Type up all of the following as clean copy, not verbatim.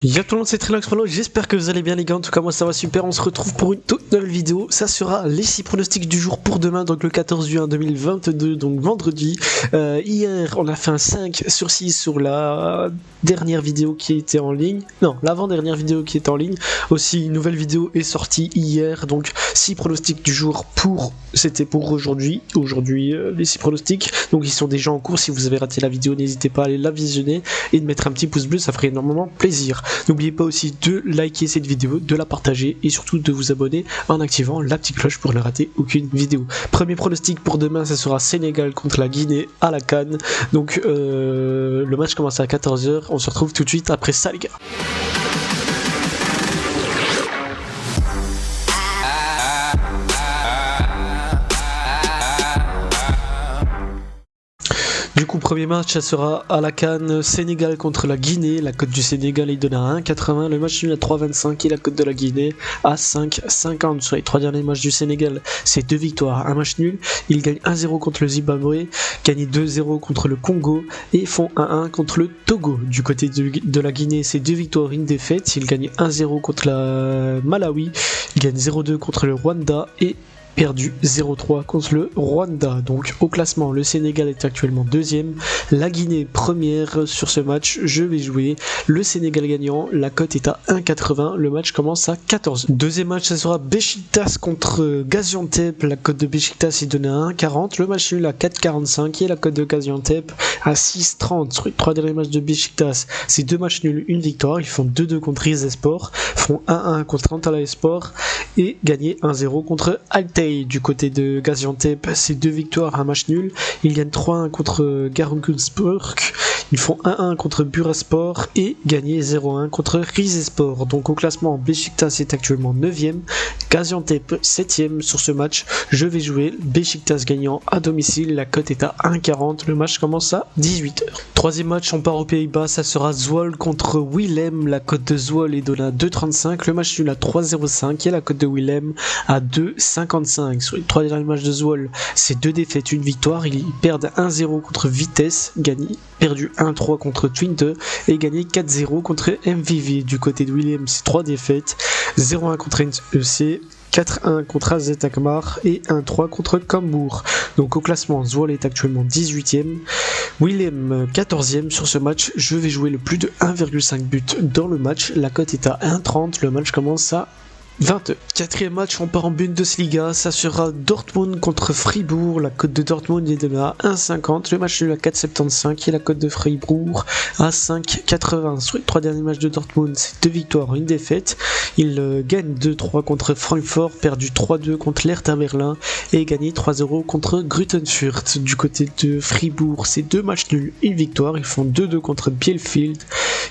Y'a tout le monde, c'est Trilox Prolo, j'espère que vous allez bien les gars, en tout cas moi ça va super, on se retrouve pour une toute nouvelle vidéo, ça sera les 6 pronostics du jour pour demain, donc le 14 juin 2022, donc vendredi. Hier on a fait un 5 sur 6 sur la dernière vidéo qui était en ligne, non l'avant-dernière vidéo qui est en ligne, aussi une nouvelle vidéo est sortie hier, donc 6 pronostics du jour c'était pour aujourd'hui, les 6 pronostics, donc ils sont déjà en cours. Si vous avez raté la vidéo, n'hésitez pas à aller la visionner et de mettre un petit pouce bleu, ça ferait énormément plaisir. N'oubliez pas aussi de liker cette vidéo, de la partager et surtout de vous abonner en activant la petite cloche pour ne rater aucune vidéo. Premier pronostic pour demain, ça sera Sénégal contre la Guinée à la CAN. Donc le match commence à 14 h, on se retrouve tout de suite après ça les gars. Du coup, premier match, ça sera à la CAN, Sénégal contre la Guinée. La cote du Sénégal est donnée à 1,80, le match nul à 3,25 et la cote de la Guinée à 5,50. Sur les 3 derniers matchs du Sénégal, c'est 2 victoires, un match nul. Ils gagnent 1-0 contre le Zimbabwe, gagnent 2-0 contre le Congo et font 1-1 contre le Togo. Du côté de la Guinée, c'est 2 victoires, une défaite. Ils gagnent 1-0 contre la Malawi, ils gagnent 0-2 contre le Rwanda et perdu 0-3 contre le Rwanda. Donc au classement, le Sénégal est actuellement deuxième, la Guinée première. Sur ce match, je vais jouer le Sénégal gagnant, la cote est à 1,80, le match commence à 14. Deuxième match, ça sera Beşiktaş contre Gaziantep, la cote de Beşiktaş est donnée à 1,40, le match nul à 4,45 et la cote de Gaziantep à 6,30. Sur les 3 derniers matchs de Beşiktaş, c'est 2 matchs nuls, une victoire, ils font 2-2 contre Rizespor, font 1-1 contre Antalyaspor et gagner 1-0 contre Altay. Du côté de Gaziantep, c'est 2 victoires, un match nul. Ils gagnent 3-1 contre Garunkulspor, ils font 1-1 contre Bursaspor et gagner 0-1 contre Rizespor. Donc au classement, Beşiktaş est actuellement 9ème, Gaziantep 7ème. Sur ce match, je vais jouer Beşiktaş gagnant à domicile, la cote est à 1,40, le match commence à 18 h. Troisième match, on part aux Pays-Bas, ça sera Zwolle contre Willem, la cote de Zwolle est donnée à 2,35, le match nul à 3,05 et la cote de Willem à 2,55. Sur les 3 derniers matchs de Zwolle, c'est 2 défaites, une victoire. Ils perdent 1-0 contre Vitesse, perdu 1-3 contre Twente et gagné 4-0 contre MVV. Du côté de Willem, c'est 3 défaites, 0-1 contre NEC, 4-1 contre AZ Alkmaar et 1-3 contre Cambuur. Donc au classement, Zwolle est actuellement 18ème, Willem 14ème. Sur ce match, je vais jouer le plus de 1,5 but dans le match. La cote est à 1,30, le match commence à 20. Quatrième match, on part en Bundesliga, ça sera Dortmund contre Fribourg, la cote de Dortmund est donnée à 1,50, le match nul à 4,75 et la cote de Fribourg à 5,80. Sur les 3 derniers matchs de Dortmund, c'est 2 victoires, une défaite. Ils gagnent 2-3 contre Francfort, perdu 3-2 contre l'Hertha Berlin et gagné 3-0 contre Gruttenfurt. Du côté de Fribourg, c'est 2 matchs nuls, une victoire, ils font 2-2 contre Bielefeld,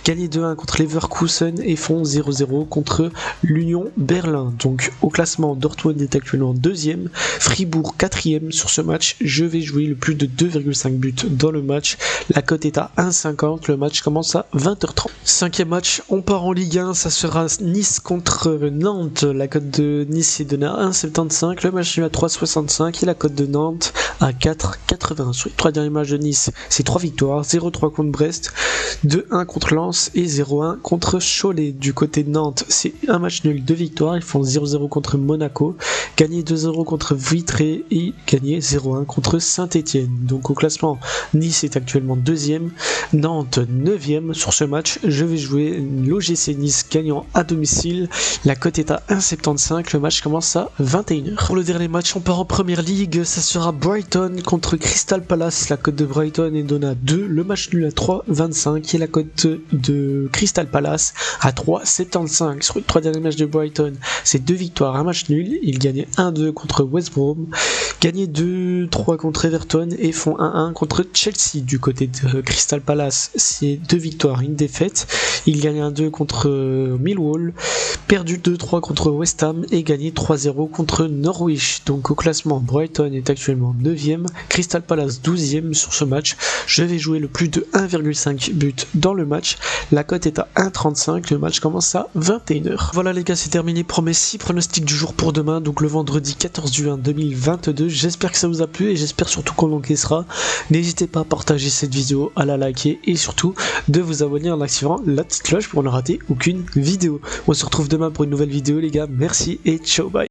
gagné 2-1 contre Leverkusen et font 0-0 contre l'Union Berlin. Donc au classement, Dortmund est actuellement 2ème, Fribourg 4ème. Sur ce match, je vais jouer le plus de 2,5 buts dans le match, la cote est à 1,50, le match commence à 20h30. Cinquième match, on part en Ligue 1, ça sera Nice contre Nantes, la cote de Nice est donnée à 1,75, le match nul à 3,65 et la cote de Nantes à 4,80. Sur les 3 derniers matchs de Nice, c'est 3 victoires, 0-3 contre Brest, 2-1 contre Lens et 0-1 contre Cholet. Du côté de Nantes, c'est un match nul, 2 victoires, ils font 0-0 contre Monaco, gagné 2-0 contre Vitré et gagné 0-1 contre Saint-Etienne. Donc au classement, Nice est actuellement 2ème, Nantes 9ème. Sur ce match, je vais jouer l'OGC Nice gagnant à domicile, la cote est à 1,75, le match commence à 21 h. Pour le dernier match, on part en première ligue, ça sera Brighton contre Crystal Palace, la cote de Brighton est donnée à 2, le match nul à 3,25 et la cote de Crystal Palace à 3,75. Sur les 3 derniers matchs de Brighton, c'est 2 victoires, un match nul, ils gagnent 1-2 contre West Brom, gagné 2-3 contre Everton et font 1-1 contre Chelsea. Du côté de Crystal Palace, c'est 2 victoires, une défaite, ils gagnent 1-2 contre Millwall, perdu 2-3 contre West Ham et gagné 3-0 contre Norwich. Donc au classement, Brighton est actuellement 9ème, Crystal Palace 12ème sur ce match. Je vais jouer le plus de 1,5 but dans le match. La cote est à 1,35, le match commence à 21h. Voilà les gars, c'est terminé pour mes 6 pronostics du jour pour demain, donc le vendredi 14 juin 2022. J'espère que ça vous a plu et j'espère surtout qu'on l'encaissera. N'hésitez pas à partager cette vidéo, à la liker et surtout de vous abonner en activant la petite cloche pour ne rater aucune vidéo. On se retrouve demain pour une nouvelle vidéo les gars, merci et ciao bye.